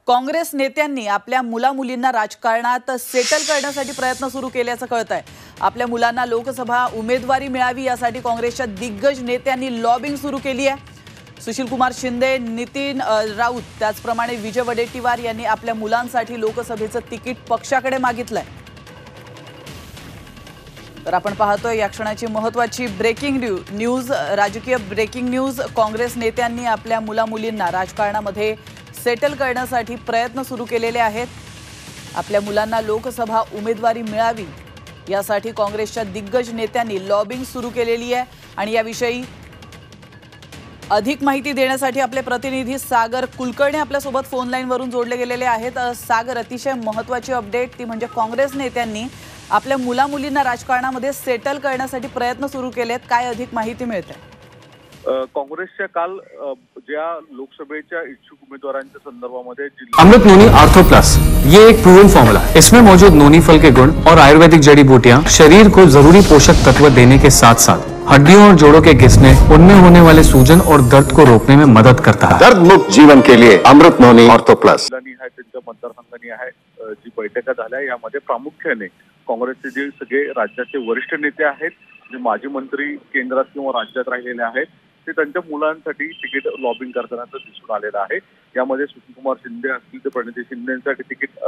काँग्रेस नेत्यांनी आपल्या मुलामुलींना राजकारणात सेटल करण्यासाठी प्रयत्न सुरू केल्याचं कळतंय। आपल्या मुलांना लोकसभा उमेदवारी मिळावी यासाठी काँग्रेसच्या दिग्गज नेत्यांनी लॉबिंग सुरू केली आहे। सुशील कुमार शिंदे, नितीन राऊत त्याचप्रमाणे विजय वडेट्टीवार यांनी आपल्या मुलांसाठी लोकसभेचं तिकीट पक्षाकडे मागितलंय। तर आपण पाहतोय या क्षणाची महत्त्वाची ब्रेकिंग न्यूज, राजकीय ब्रेकिंग न्यूज। काँग्रेस नेत्यांनी आपल्या मुलामुलींना राजकारणामध्ये सेटल करण्यासाठी प्रयत्न सुरू केलेले आहेत। आपल्या मुलांना लोकसभा उमेदवारी मिळावी यासाठी काँग्रेसच्या दिग्गज नेत्यांनी लॉबिंग सुरू केलेली आहे आणि याविषयी अधिक माहिती देण्यासाठी आपले प्रतिनिधी सागर कुलकर्णी आपल्या सोबत फोन लाईन वरून जोडले गेलेले आहेत। सागर, अतिशय महत्त्वाची अपडेट ती म्हणजे काँग्रेस नेत्यांनी आपल्या मुलामुलींना राजकारणामध्ये सेटल करण्यासाठी प्रयत्न सुरू केलेत, काय अधिक माहिती मिळते? काँग्रेसच्या काल ज्या लोकसभेच्या इच्छुक उम्मीदवारांच्या संदर्भामध्ये अमृत नोनी आर्थो प्लस ये एक प्रूवन फॉर्मूला है। इसमें मौजूद नोनी फल के गुण और आयुर्वेदिक जड़ी बूटियां शरीर को जरूरी पोषक तत्व देने के साथ साथ हड्डियों और जोड़ों के घिसने, उनमें होने वाले सूजन और दर्द को रोकने में मदद करता है। दर्द मुक्त जीवन के लिए अमृत नोनी आर्थो प्लस। त्यांच्या मतदारसंघाने आहे जी बैठका झाल्या यामध्ये प्रामुख्याने काँग्रेसचे जे सगळे राज्याचे वरिष्ठ नेते आहेत, जे माजी मंत्री केंद्रात किंवा राज्यात राहिलेले आहेत, ते त्यांच्या मुलांसाठी तिकीट लॉबिंग करताना दिसून आलेलं आहे। यामध्ये सुशील कुमार शिंदे असतील ते प्रणिती शिंदेसाठी तिकीट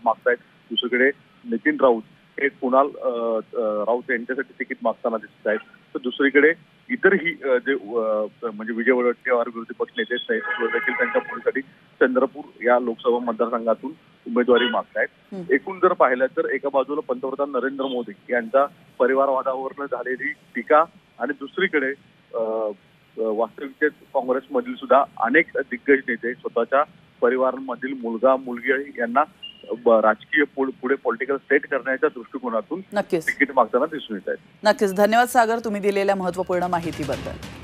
मागतायत। दुसरीकडे नितीन राऊत हे कुणाल राऊत यांच्यासाठी तिकीट मागताना दिसत आहेत। तर दुसरीकडे इतरही जे म्हणजे विजय वडेट्टीवार विरोधी पक्ष नेते देखील त्यांच्या मुलीसाठी चंद्रपूर या लोकसभा मतदारसंघातून उमेदवारी मागतायत। एकूण जर पाहिलं तर एका बाजूला पंतप्रधान नरेंद्र मोदी यांचा परिवारवादावर झालेली टीका आणि दुसरीकडे वास्तविकतेत काँग्रेसमधील सुद्धा अनेक दिग्गज नेते स्वतःच्या परिवारांमधील मुलगा मुलगी यांना राजकीय पुढे पॉलिटिकल सेट करण्याच्या दृष्टिकोनातून तिकीट मागताना दिसून येत आहेत। नक्कीच, धन्यवाद सागर, तुम्ही दिलेल्या महत्त्वपूर्ण माहितीबद्दल।